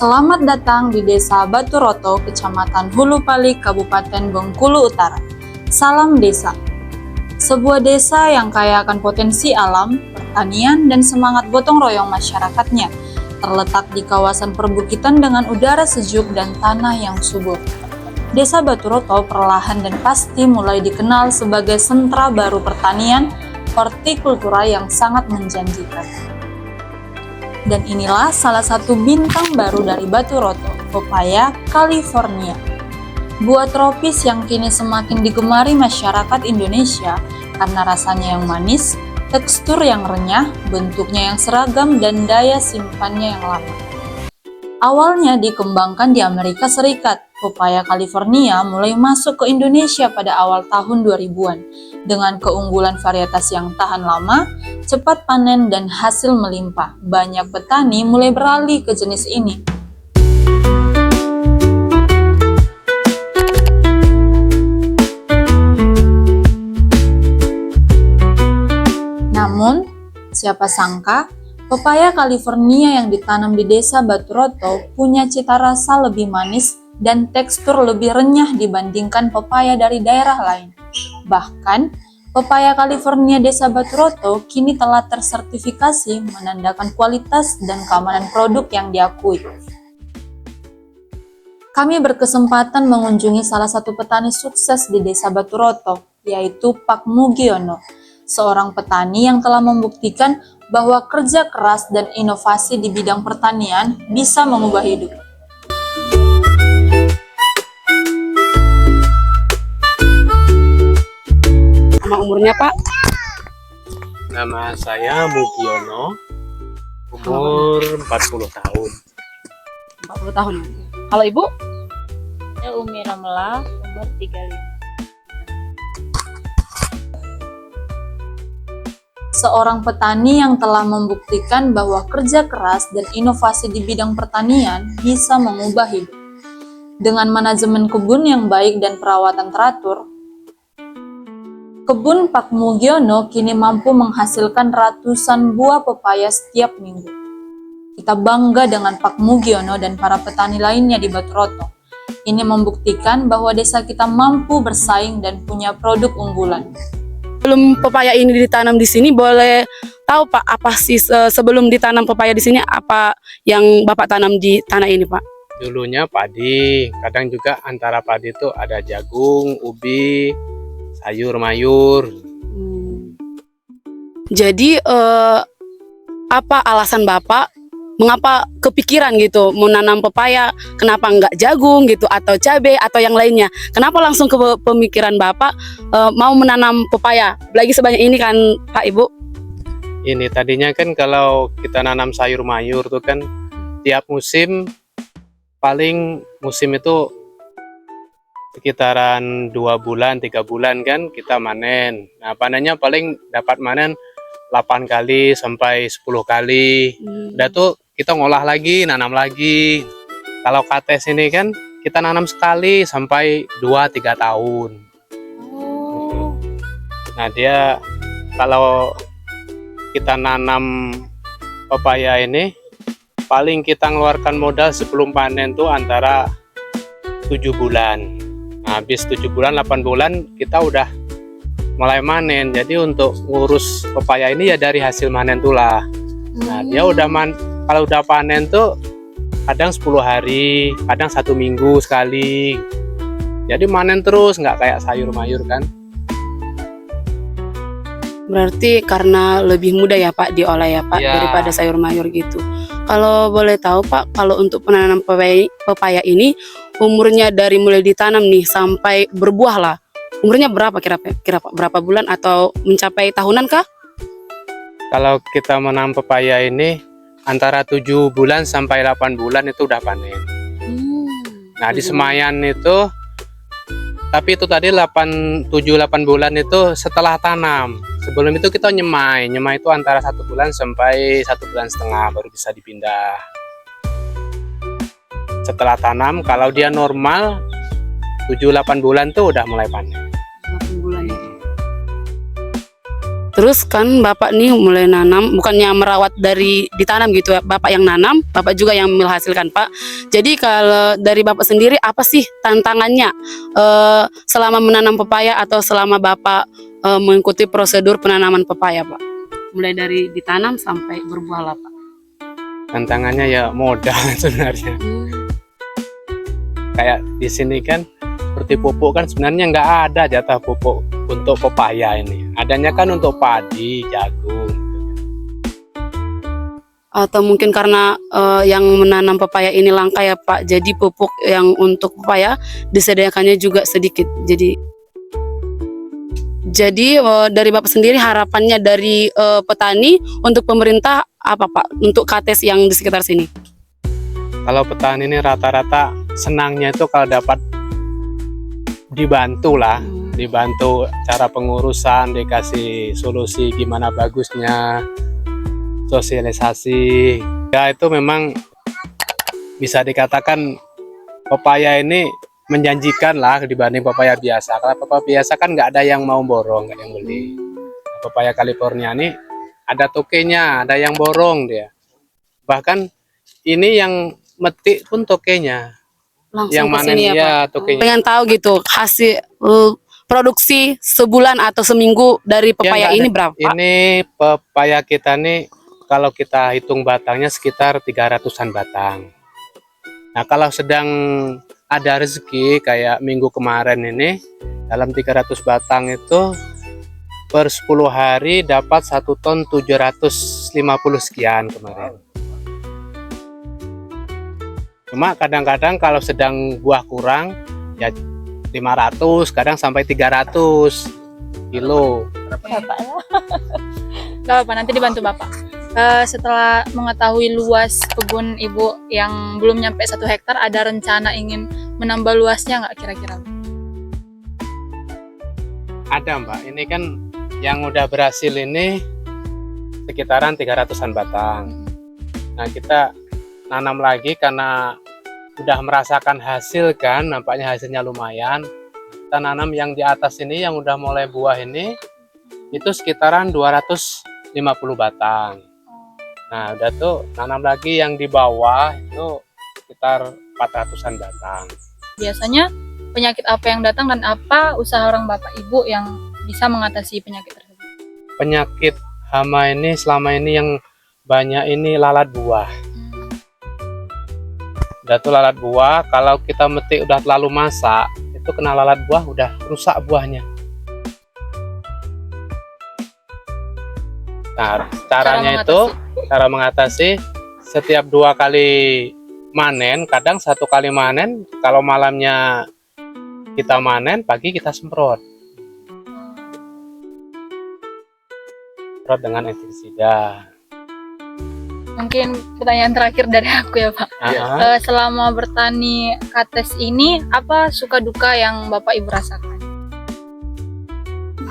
Selamat datang di Desa Baturoto, Kecamatan Hulu Pali, Kabupaten Bengkulu Utara. Salam desa. Sebuah desa yang kaya akan potensi alam, pertanian, dan semangat gotong royong masyarakatnya, terletak di kawasan perbukitan dengan udara sejuk dan tanah yang subur. Desa Baturoto perlahan dan pasti mulai dikenal sebagai sentra baru pertanian hortikultura yang sangat menjanjikan. Dan inilah salah satu bintang baru dari Baturoto, pepaya California. Buah tropis yang kini semakin digemari masyarakat Indonesia karena rasanya yang manis, tekstur yang renyah, bentuknya yang seragam, dan daya simpannya yang lama. Awalnya dikembangkan di Amerika Serikat, pepaya California mulai masuk ke Indonesia pada awal tahun 2000-an dengan keunggulan varietas yang tahan lama, cepat panen, dan hasil melimpah. Banyak petani mulai beralih ke jenis ini. Namun, siapa sangka pepaya California yang ditanam di Desa Baturoto punya cita rasa lebih manis dan tekstur lebih renyah dibandingkan pepaya dari daerah lain. Bahkan, pepaya California Desa Baturoto kini telah tersertifikasi menandakan kualitas dan keamanan produk yang diakui. Kami berkesempatan mengunjungi salah satu petani sukses di Desa Baturoto, yaitu Pak Mugiono, seorang petani yang telah membuktikan bahwa kerja keras dan inovasi di bidang pertanian bisa mengubah hidup. Nama umurnya Pak? Nama saya Mugiono, umur 40 tahun. 40 tahun. Kalau Ibu? Saya Umi Ramlah, umur 35. Seorang petani yang telah membuktikan bahwa kerja keras dan inovasi di bidang pertanian bisa mengubah hidup. Dengan manajemen kebun yang baik dan perawatan teratur, kebun Pak Mugiono kini mampu menghasilkan ratusan buah pepaya setiap minggu. Kita bangga dengan Pak Mugiono dan para petani lainnya di Baturoto. Ini membuktikan bahwa desa kita mampu bersaing dan punya produk unggulan. Sebelum pepaya ini ditanam di sini, boleh tahu Pak apa sih sebelum ditanam pepaya di sini apa yang Bapak tanam di tanah ini Pak? Dulunya padi, kadang juga antara padi itu ada jagung, ubi, sayur mayur. Jadi apa alasan Bapak mengapa kepikiran gitu menanam pepaya, kenapa nggak jagung gitu atau cabai atau yang lainnya? Kenapa langsung ke pemikiran Bapak mau menanam pepaya? Lagi sebanyak ini kan Pak Ibu? Ini tadinya kan kalau kita nanam sayur mayur tuh kan tiap musim, paling musim itu sekitaran 2 bulan, 3 bulan kan kita manen. Nah panennya paling dapat manen 8 kali sampai 10 kali. Udah tuh kita ngolah lagi, nanam lagi. Kalau kates ini kan kita nanam sekali sampai 2-3 tahun. Nah dia kalau kita nanam pepaya ini paling kita ngeluarkan modal sebelum panen tuh antara 7 bulan. Nah, habis 7 bulan, 8 bulan kita udah mulai manen. Jadi untuk ngurus pepaya ini ya dari hasil manen tulah. Nah dia udah kalau udah panen tuh kadang 10 hari, kadang 1 minggu sekali. Jadi manen terus, nggak kayak sayur mayur kan. Berarti karena lebih mudah ya Pak diolah ya Pak Ya. daripada sayur mayur gitu. Kalau boleh tahu Pak, kalau untuk penanam pepaya ini umurnya dari mulai ditanam nih sampai berbuah lah, umurnya berapa kira berapa bulan atau mencapai tahunan kah? Kalau kita menanam pepaya ini antara 7 bulan sampai 8 bulan itu udah panen. Nah di Semayan itu, tapi itu tadi 7-8 bulan itu setelah tanam. Sebelum itu kita nyemai itu antara 1 bulan sampai 1,5 bulan baru bisa dipindah. Setelah tanam, kalau dia normal 7-8 bulan tuh udah mulai panen. 8 bulan. Terus kan Bapak nih mulai nanam, bukannya merawat dari ditanam gitu ya, Bapak yang nanam, Bapak juga yang menghasilkan Pak. Jadi kalau dari Bapak sendiri apa sih tantangannya selama menanam pepaya atau selama Bapak mengikuti prosedur penanaman pepaya Pak? Mulai dari ditanam sampai berbuah lah Pak. Tantangannya ya modal sebenarnya. Kayak di sini kan seperti pupuk kan sebenarnya nggak ada jatah pupuk untuk pepaya ini. Adanya kan untuk padi, jagung. Atau mungkin karena yang menanam pepaya ini langka ya Pak, jadi pupuk yang untuk pepaya disediakannya juga sedikit. Jadi dari Bapak sendiri harapannya dari petani untuk pemerintah apa Pak untuk KTES yang di sekitar sini? Kalau petani ini rata-rata senangnya itu kalau dapat dibantu lah, dibantu cara pengurusan, dikasih solusi gimana bagusnya, sosialisasi. Ya itu memang bisa dikatakan pepaya ini menjanjikan lah dibanding pepaya biasa. Kalau pepaya biasa kan nggak ada yang mau borong, nggak yang beli. Pepaya California ini ada tokenya, ada yang borong dia. Bahkan ini yang metik pun tokenya. Langsung Yang ke mana sini ya ya Pak? tokenya. Pengen tahu gitu hasil produksi sebulan atau seminggu dari pepaya Ya, ini berapa Pak? Ini pepaya kita nih kalau kita hitung batangnya sekitar 300-an batang. Nah kalau sedang ada rezeki kayak minggu kemarin ini dalam 300 batang itu per 10 hari dapat 1 ton 750 sekian kemarin. Cuma kadang-kadang kalau sedang buah kurang ya 500, kadang sampai 300 kilo. Bapak lah. Gak apa, nanti dibantu Bapak. Setelah mengetahui luas kebun Ibu yang belum nyampe 1 hektar, ada rencana ingin menambah luasnya nggak kira-kira? Ada Mbak, ini kan yang udah berhasil ini sekitaran 300-an batang. Nah kita nanam lagi karena udah merasakan hasil kan, nampaknya hasilnya lumayan. Kita nanam yang di atas ini yang udah mulai buah ini itu sekitaran 250 batang. Nah udah tuh nanam lagi yang di bawah itu sekitar 400-an batang. Biasanya penyakit apa yang datang dan apa usaha orang Bapak Ibu yang bisa mengatasi penyakit tersebut? Penyakit hama ini selama ini yang banyak ini lalat buah. Udah tuh lalat buah, kalau kita metik udah terlalu masak, itu kena lalat buah udah rusak buahnya. Nah, cara mengatasi setiap 2 kali manen, kadang 1 kali manen, kalau malamnya kita manen, pagi kita semprot. Semprot dengan insektisida. Mungkin pertanyaan terakhir dari aku ya Pak. Selama bertani KTES ini, apa suka duka yang Bapak Ibu rasakan?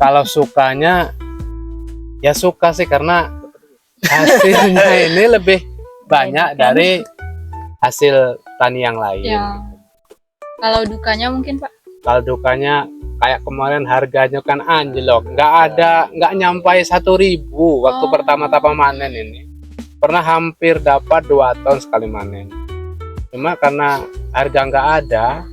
Kalau sukanya, ya suka sih karena hasilnya ini lebih banyak dari hasil tani yang lain. Ya. Kalau dukanya mungkin Pak? Kalau dukanya kayak kemarin harganya kan anjlok, nggak nyampai 1.000 waktu pertama-tama manen ini. Pernah hampir dapat 2 ton sekali manen. Cuma karena harga nggak ada,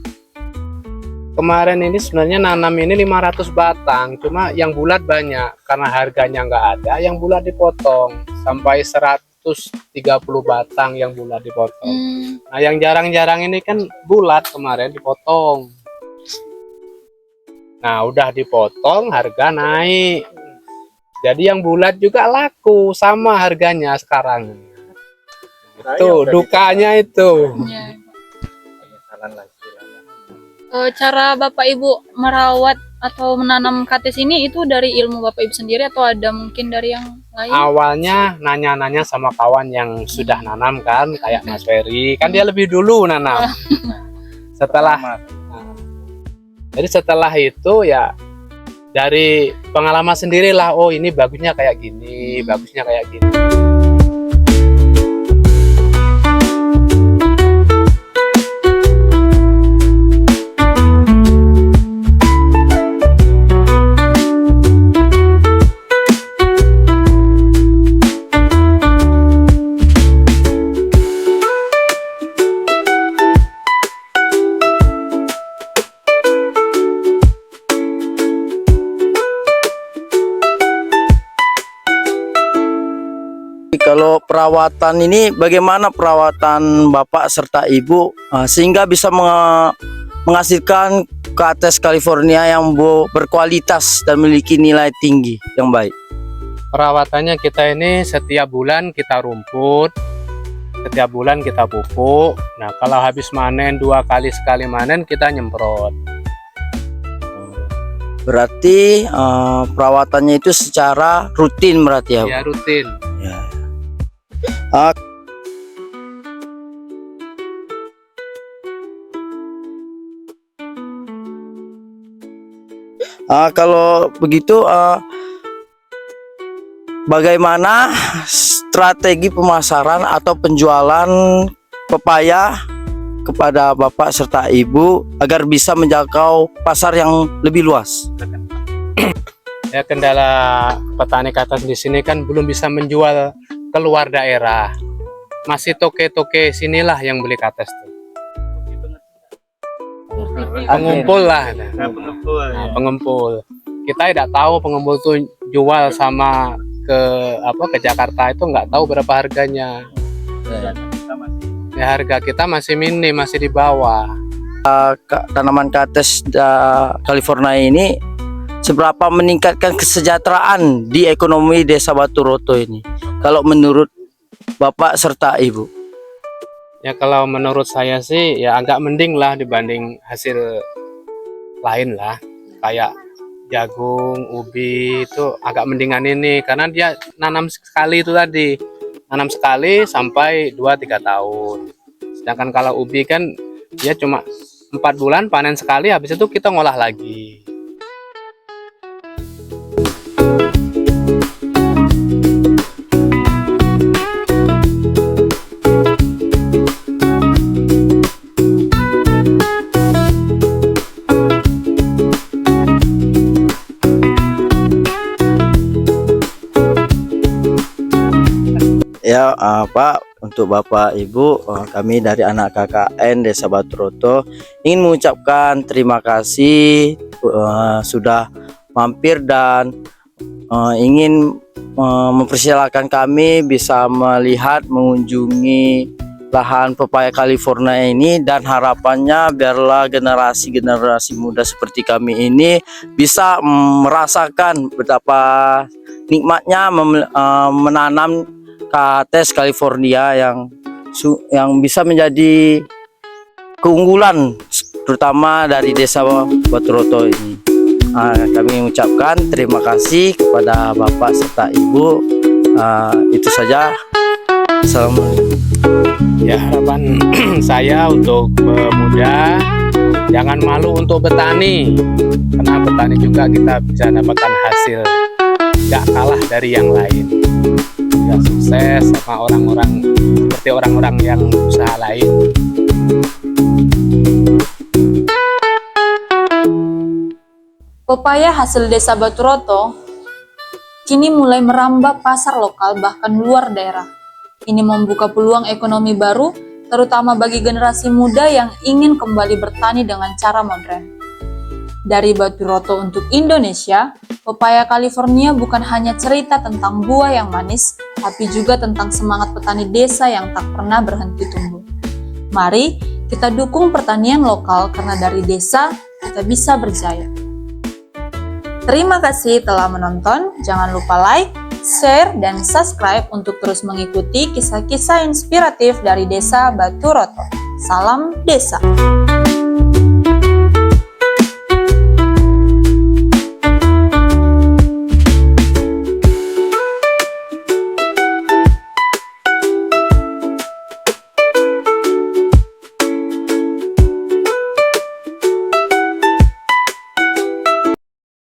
kemarin ini sebenarnya nanam ini 500 batang, cuma yang bulat banyak. Karena harganya nggak ada, yang bulat dipotong. Sampai 130 batang yang bulat dipotong. Nah yang jarang-jarang ini kan bulat kemarin dipotong. Nah udah dipotong, harga naik. Jadi yang bulat juga laku, sama harganya sekarang. Itu dukanya itu. Ya. Cara Bapak Ibu merawat atau menanam KTES ini itu dari ilmu Bapak Ibu sendiri atau ada mungkin dari yang lain? Awalnya nanya-nanya sama kawan yang sudah nanam kan, kayak Mas Ferry, kan dia lebih dulu nanam. Jadi setelah itu ya dari pengalaman sendirilah, oh ini bagusnya kayak gini, bagusnya kayak gini. Kalau perawatan ini bagaimana perawatan Bapak serta Ibu sehingga bisa menghasilkan kates California yang berkualitas dan memiliki nilai tinggi yang baik? Perawatannya kita ini setiap bulan kita rumput, setiap bulan kita pupuk. Nah, kalau habis manen 2 kali sekali manen kita nyemprot. Berarti perawatannya itu secara rutin berarti ya? Ya, rutin. Ya. Kalau begitu, bagaimana strategi pemasaran atau penjualan pepaya kepada Bapak serta Ibu agar bisa menjangkau pasar yang lebih luas? Ya, kendala petani kates di sini kan belum bisa menjual keluar daerah. Masih toke-toke sinilah yang beli kates tuh. Pengumpul lah. Nah, pengumpul. Kita tidak tahu pengumpul tuh jual sama ke Jakarta itu nggak tahu berapa harganya. Ya, harga kita masih minim, masih di bawah. Tanaman kates California ini seberapa meningkatkan kesejahteraan di ekonomi Desa Batu Roto ini kalau menurut Bapak serta Ibu? Ya, kalau menurut saya sih ya agak mending lah dibanding hasil lain lah, kayak jagung, ubi itu agak mendingan ini karena dia nanam sekali itu tadi, nanam sekali sampai 2-3 tahun. Sedangkan kalau ubi kan dia cuma 4 bulan panen sekali, habis itu kita ngolah lagi. Ya, Pak, untuk Bapak Ibu, kami dari anak KKN Desa Batu Roto ingin mengucapkan terima kasih sudah mampir dan ingin mempersilahkan kami bisa melihat, mengunjungi lahan pepaya California ini, dan harapannya biarlah generasi muda seperti kami ini bisa merasakan betapa nikmatnya menanam kates California yang bisa menjadi keunggulan terutama dari Desa Batu Roto ini. Kami mengucapkan terima kasih kepada Bapak serta Ibu. Itu saja. Assalamualaikum. Ya, harapan saya untuk pemuda jangan malu untuk bertani, karena bertani juga kita bisa dapatkan hasil gak kalah dari yang lain. Ya, sukses sama orang-orang seperti orang-orang yang usaha lain. Pepaya hasil Desa Batu Roto kini mulai merambah pasar lokal bahkan luar daerah. Ini membuka peluang ekonomi baru, terutama bagi generasi muda yang ingin kembali bertani dengan cara modern. Dari Batu Roto untuk Indonesia, pepaya California bukan hanya cerita tentang buah yang manis, tapi juga tentang semangat petani desa yang tak pernah berhenti tumbuh. Mari kita dukung pertanian lokal karena dari desa kita bisa berjaya. Terima kasih telah menonton, jangan lupa like, share, dan subscribe untuk terus mengikuti kisah-kisah inspiratif dari Desa Batu Roto. Salam Desa!